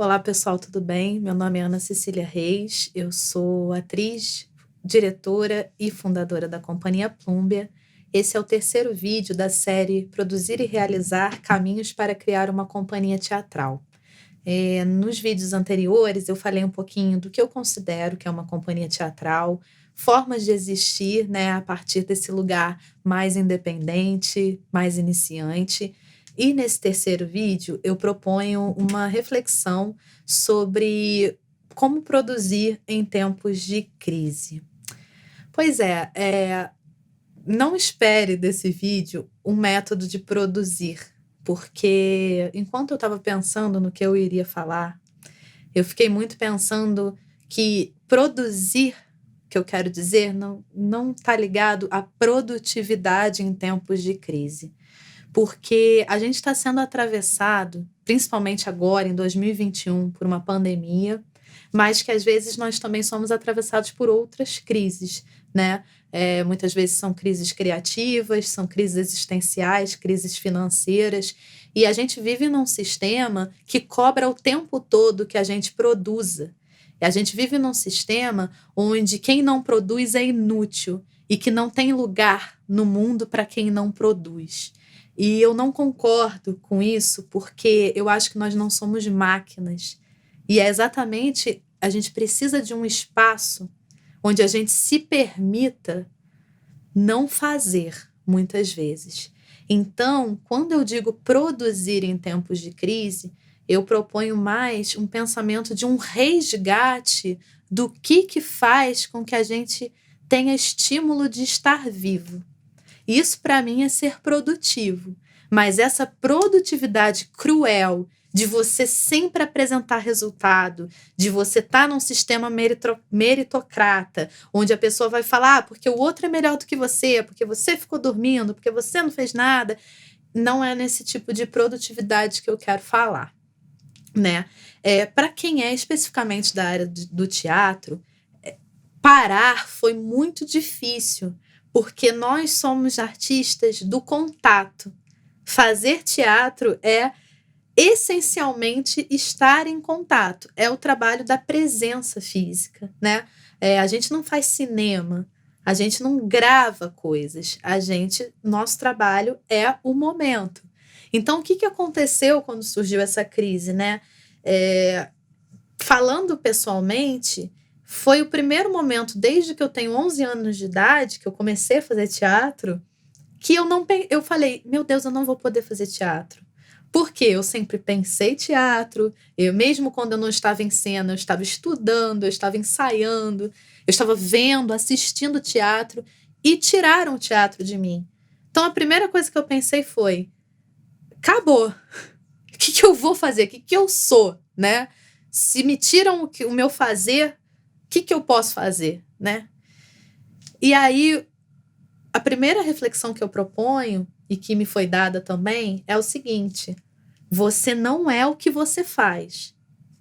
Olá, pessoal, tudo bem? Meu nome é Ana Cecília Reis, eu sou atriz, diretora e fundadora da Companhia Plumbia. Esse é o terceiro vídeo da série Produzir e Realizar Caminhos para Criar uma Companhia Teatral. Nos vídeos anteriores, eu falei um pouquinho do que eu considero que é uma companhia teatral, formas de existir, né, a partir desse lugar mais independente, mais iniciante. E nesse terceiro vídeo, eu proponho uma reflexão sobre como produzir em tempos de crise. Pois não espere desse vídeo um método de produzir, porque enquanto eu estava pensando no que eu iria falar, eu fiquei muito pensando que produzir, que eu quero dizer, não está ligado à produtividade em tempos de crise. Porque a gente está sendo atravessado, principalmente agora, em 2021, por uma pandemia, mas que às vezes nós também somos atravessados por outras crises, né? Muitas vezes são crises criativas, são crises existenciais, crises financeiras, e a gente vive num sistema que cobra o tempo todo que a gente produza. E a gente vive num sistema onde quem não produz é inútil e que não tem lugar no mundo para quem não produz. E eu não concordo com isso porque eu acho que nós não somos máquinas. E é exatamente, a gente precisa de um espaço onde a gente se permita não fazer, muitas vezes. Então, quando eu digo produzir em tempos de crise, eu proponho mais um pensamento de um resgate do que faz com que a gente tenha estímulo de estar vivo. Isso, para mim, é ser produtivo. Mas essa produtividade cruel de você sempre apresentar resultado, de você estar num sistema meritocrata, onde a pessoa vai falar porque o outro é melhor do que você, porque você ficou dormindo, porque você não fez nada, não é nesse tipo de produtividade que eu quero falar, né? Para quem é especificamente da área do teatro, parar foi muito difícil, porque nós somos artistas do contato. Fazer teatro é essencialmente estar em contato. É o trabalho da presença física, né? A gente não faz cinema, a gente não grava coisas, nosso trabalho é o momento. Então, o que aconteceu quando surgiu essa crise, né? Falando pessoalmente, foi o primeiro momento, desde que eu tenho 11 anos de idade, que eu comecei a fazer teatro, que eu falei, meu Deus, eu não vou poder fazer teatro. Porque eu sempre pensei teatro, mesmo quando eu não estava em cena, eu estava estudando, eu estava ensaiando, eu estava vendo, assistindo teatro, e tiraram o teatro de mim. Então, a primeira coisa que eu pensei foi, acabou. O que eu vou fazer? O que eu sou, né? Se me tiram o meu fazer, o que eu posso fazer, né? E aí, a primeira reflexão que eu proponho, e que me foi dada também, é o seguinte: você não é o que você faz.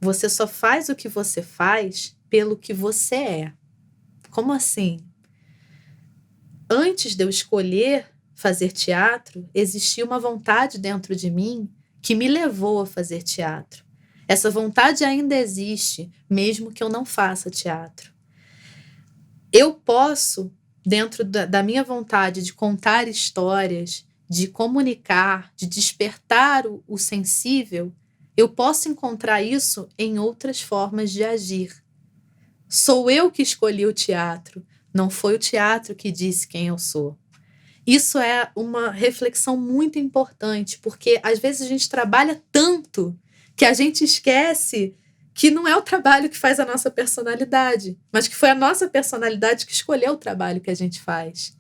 Você só faz o que você faz pelo que você é. Como assim? Antes de eu escolher fazer teatro, existia uma vontade dentro de mim que me levou a fazer teatro. Essa vontade ainda existe, mesmo que eu não faça teatro. Eu posso, dentro da minha vontade de contar histórias, de comunicar, de despertar o sensível, eu posso encontrar isso em outras formas de agir. Sou eu que escolhi o teatro, não foi o teatro que disse quem eu sou. Isso é uma reflexão muito importante, porque às vezes a gente trabalha tanto que a gente esquece que não é o trabalho que faz a nossa personalidade, mas que foi a nossa personalidade que escolheu o trabalho que a gente faz.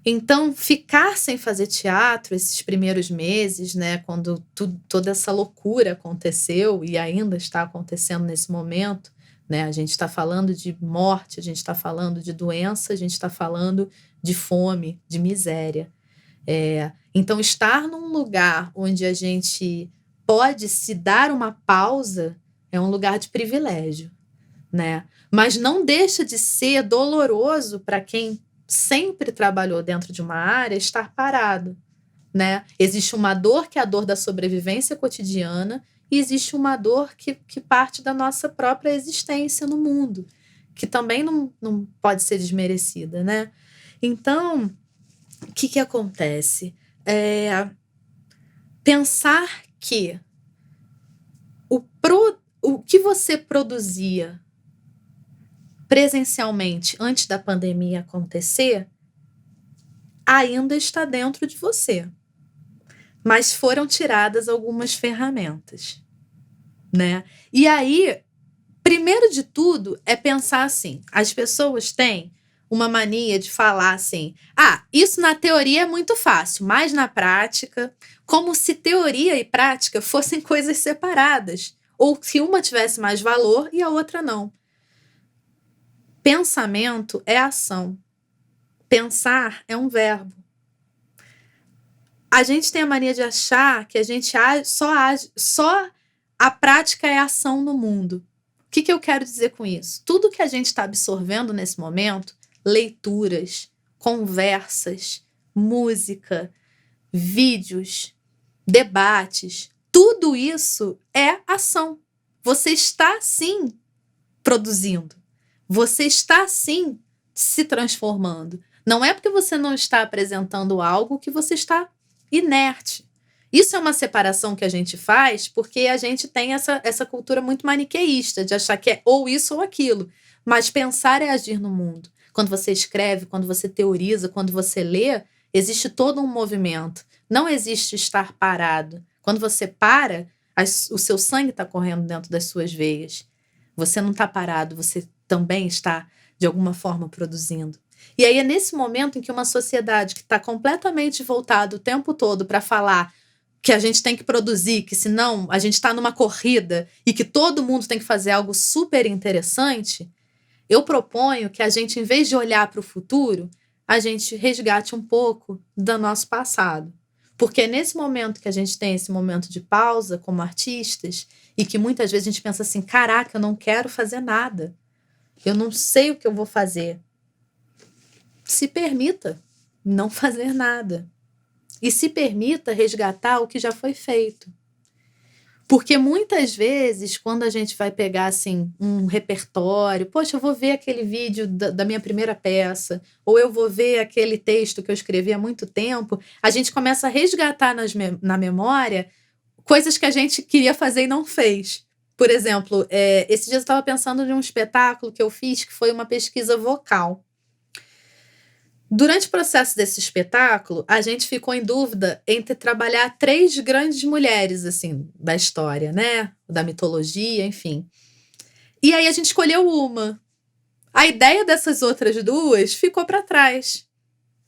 Então, ficar sem fazer teatro esses primeiros meses, né, quando toda essa loucura aconteceu e ainda está acontecendo nesse momento, né, a gente está falando de morte, a gente está falando de doença, a gente está falando de fome, de miséria. Então, estar num lugar onde a gente pode se dar uma pausa é um lugar de privilégio, né? Mas não deixa de ser doloroso para quem sempre trabalhou dentro de uma área estar parado, né? Existe uma dor que é a dor da sobrevivência cotidiana e existe uma dor que parte da nossa própria existência no mundo, que também não pode ser desmerecida, né? Então, o que acontece? Pensar que o que você produzia presencialmente antes da pandemia acontecer ainda está dentro de você, mas foram tiradas algumas ferramentas, né? E aí, primeiro de tudo, é pensar assim: as pessoas têm uma mania de falar assim: isso na teoria é muito fácil, mas na prática, como se teoria e prática fossem coisas separadas, ou que uma tivesse mais valor e a outra não. Pensamento é ação. Pensar é um verbo. A gente tem a mania de achar que a gente só a prática é ação no mundo. O que eu quero dizer com isso? Tudo que a gente está absorvendo nesse momento, leituras, conversas, música, vídeos, debates, tudo isso é ação. Você está, sim, produzindo. Você está, sim, se transformando. Não é porque você não está apresentando algo que você está inerte. Isso é uma separação que a gente faz porque a gente tem essa cultura muito maniqueísta de achar que é ou isso ou aquilo. Mas pensar é agir no mundo. Quando você escreve, quando você teoriza, quando você lê, existe todo um movimento. Não existe estar parado. Quando você para, o seu sangue está correndo dentro das suas veias. Você não está parado, você também está, de alguma forma, produzindo. E aí é nesse momento em que uma sociedade que está completamente voltada o tempo todo para falar que a gente tem que produzir, que senão a gente está numa corrida e que todo mundo tem que fazer algo super interessante, eu proponho que a gente, em vez de olhar para o futuro, a gente resgate um pouco do nosso passado. Porque é nesse momento que a gente tem esse momento de pausa como artistas e que muitas vezes a gente pensa assim, caraca, eu não quero fazer nada. Eu não sei o que eu vou fazer. Se permita não fazer nada. E se permita resgatar o que já foi feito. Porque muitas vezes, quando a gente vai pegar assim, um repertório, poxa, eu vou ver aquele vídeo da minha primeira peça, ou eu vou ver aquele texto que eu escrevi há muito tempo, a gente começa a resgatar na memória coisas que a gente queria fazer e não fez. Por exemplo, esse dia eu estava pensando em um espetáculo que eu fiz, que foi uma pesquisa vocal. Durante o processo desse espetáculo, a gente ficou em dúvida entre trabalhar 3 grandes mulheres, assim, da história, né? Da mitologia, enfim. E aí a gente escolheu uma. A ideia dessas outras 2 ficou para trás.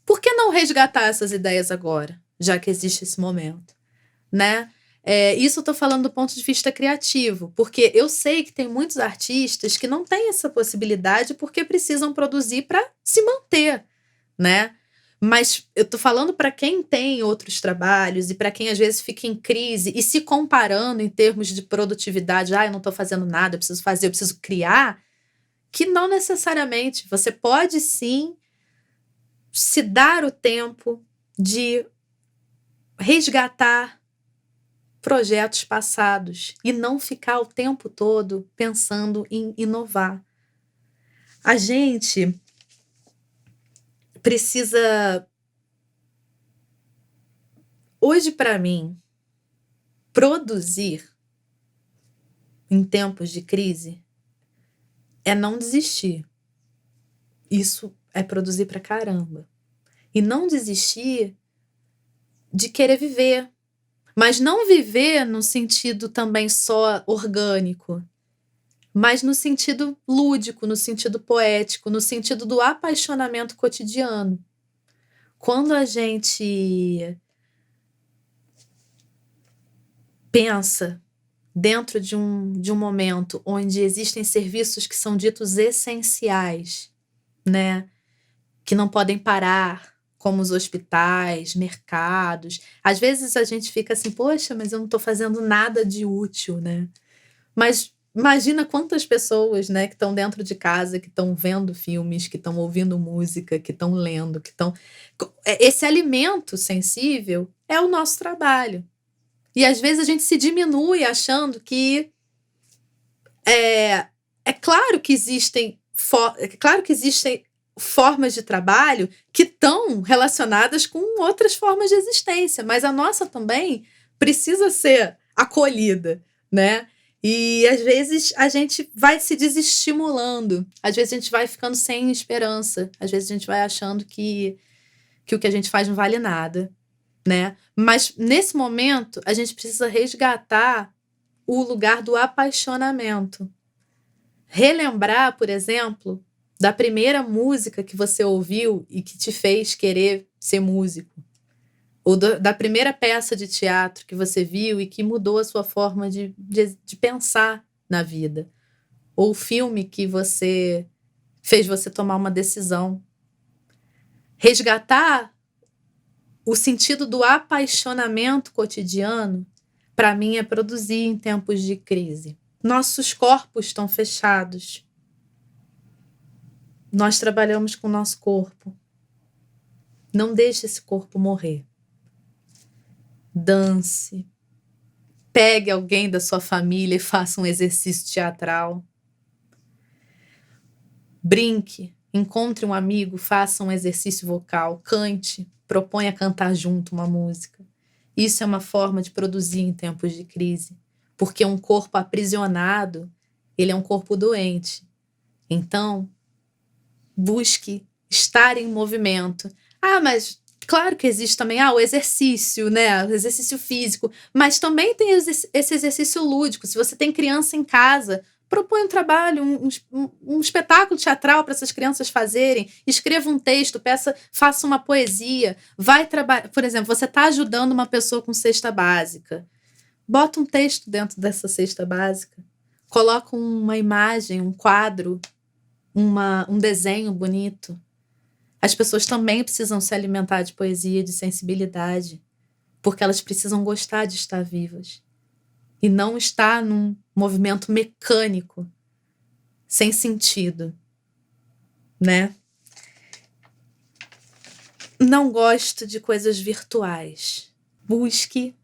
Por que não resgatar essas ideias agora, já que existe esse momento, né? Isso eu tô falando do ponto de vista criativo, porque eu sei que tem muitos artistas que não têm essa possibilidade porque precisam produzir para se manter, né? Mas eu tô falando para quem tem outros trabalhos e para quem às vezes fica em crise e se comparando em termos de produtividade, eu não tô fazendo nada, eu preciso fazer, eu preciso criar, que não necessariamente. Você pode sim se dar o tempo de resgatar projetos passados e não ficar o tempo todo pensando em inovar. A gente precisa, hoje para mim, produzir em tempos de crise é não desistir. Isso é produzir pra caramba. E não desistir de querer viver. Mas não viver no sentido também só orgânico, mas no sentido lúdico, no sentido poético, no sentido do apaixonamento cotidiano. Quando a gente pensa dentro de um momento onde existem serviços que são ditos essenciais, né? Que não podem parar, como os hospitais, mercados. Às vezes a gente fica assim, poxa, mas eu não estou fazendo nada de útil, né? Mas imagina quantas pessoas, né, que estão dentro de casa, que estão vendo filmes, que estão ouvindo música, que estão lendo, que estão... Esse alimento sensível é o nosso trabalho. E às vezes a gente se diminui achando que é claro que existem formas de trabalho que estão relacionadas com outras formas de existência, mas a nossa também precisa ser acolhida, né? E às vezes a gente vai se desestimulando, às vezes a gente vai ficando sem esperança, às vezes a gente vai achando que o que a gente faz não vale nada, né? Mas nesse momento a gente precisa resgatar o lugar do apaixonamento. Relembrar, por exemplo, da primeira música que você ouviu e que te fez querer ser músico. Ou da primeira peça de teatro que você viu e que mudou a sua forma de pensar na vida. Ou o filme que fez você tomar uma decisão. Resgatar o sentido do apaixonamento cotidiano, para mim, é produzir em tempos de crise. Nossos corpos estão fechados. Nós trabalhamos com o nosso corpo. Não deixe esse corpo morrer. Dance. Pegue alguém da sua família e faça um exercício teatral. Brinque. Encontre um amigo, faça um exercício vocal. Cante. Proponha cantar junto uma música. Isso é uma forma de produzir em tempos de crise. Porque um corpo aprisionado, ele é um corpo doente. Então, busque estar em movimento. Mas claro que existe também o exercício, né? O exercício físico. Mas também tem esse exercício lúdico. Se você tem criança em casa, propõe um trabalho, um espetáculo teatral para essas crianças fazerem. Escreva um texto, faça uma poesia. Vai trabalhar. Por exemplo, você está ajudando uma pessoa com cesta básica. Bota um texto dentro dessa cesta básica. Coloca uma imagem, um quadro, um desenho bonito. As pessoas também precisam se alimentar de poesia, de sensibilidade, porque elas precisam gostar de estar vivas e não estar num movimento mecânico, sem sentido, né? Não gosto de coisas virtuais. Busque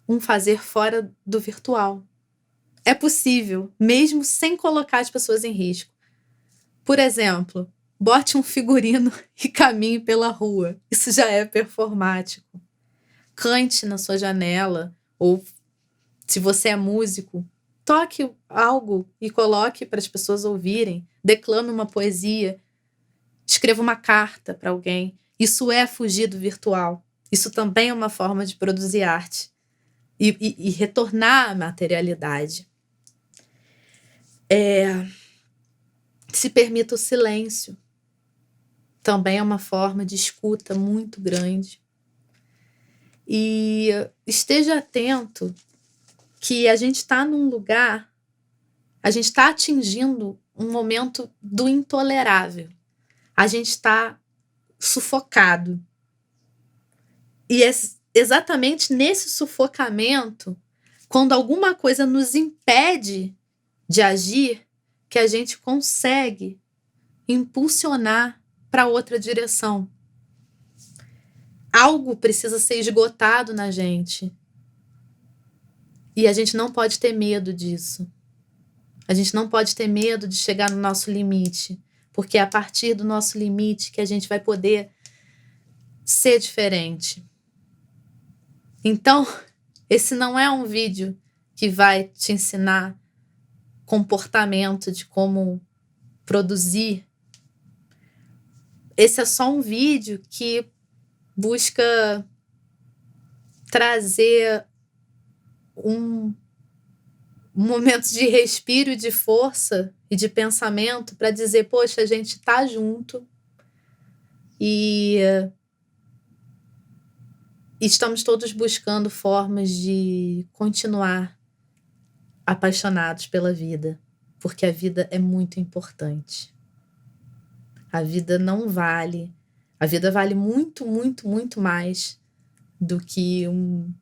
um fazer fora do virtual. É possível, mesmo sem colocar as pessoas em risco. Por exemplo, bote um figurino e caminhe pela rua. Isso já é performático. Cante na sua janela, ou se você é músico, toque algo e coloque para as pessoas ouvirem. Declame uma poesia, escreva uma carta para alguém. Isso é fugir do virtual. Isso também é uma forma de produzir arte e retornar à materialidade. Se permita o silêncio. Também é uma forma de escuta muito grande. E esteja atento que a gente está num lugar, a gente está atingindo um momento do intolerável. A gente está sufocado. E é exatamente nesse sufocamento, quando alguma coisa nos impede de agir, que a gente consegue impulsionar para outra direção. Algo precisa ser esgotado na gente. E a gente não pode ter medo disso. A gente não pode ter medo de chegar no nosso limite, porque é a partir do nosso limite que a gente vai poder ser diferente. Então, esse não é um vídeo que vai te ensinar comportamento de como produzir. Esse é só um vídeo que busca trazer um momento de respiro, de força e de pensamento para dizer, poxa, a gente tá junto e estamos todos buscando formas de continuar apaixonados pela vida, porque a vida é muito importante. A vida vale muito, muito, muito mais do que um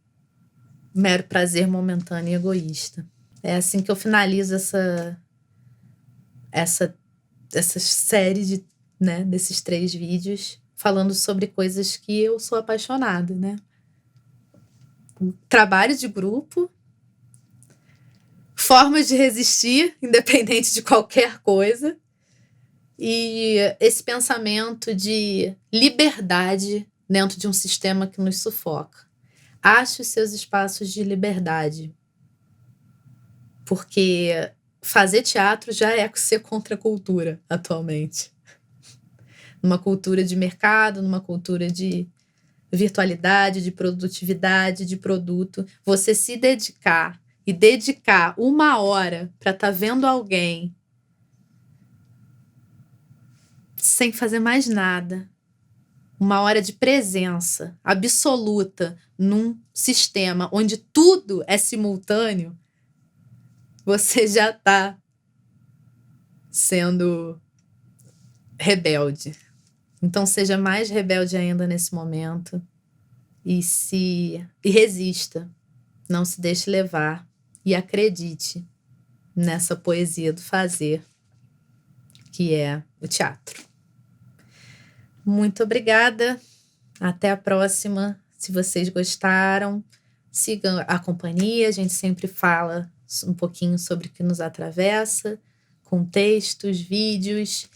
mero prazer momentâneo e egoísta. É assim que eu finalizo essa série desses 3 vídeos, falando sobre coisas que eu sou apaixonada, né? trabalho de grupo, formas de resistir, independente de qualquer coisa, e esse pensamento de liberdade dentro de um sistema que nos sufoca. Ache os seus espaços de liberdade, porque fazer teatro já é ser contra a cultura atualmente. Numa cultura de mercado, numa cultura de virtualidade, de produtividade, de produto, você se dedicar e dedicar 1 hora para estar vendo alguém sem fazer mais nada, 1 hora de presença absoluta num sistema onde tudo é simultâneo, você já está sendo rebelde. Então seja mais rebelde ainda nesse momento e resista. Não se deixe levar e acredite nessa poesia do fazer, que é o teatro. Muito obrigada. Até a próxima. Se vocês gostaram, sigam a companhia. A gente sempre fala um pouquinho sobre o que nos atravessa, com textos, vídeos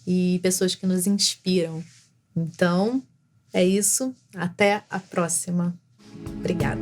e pessoas que nos inspiram. Então, é isso. Até a próxima. Obrigada.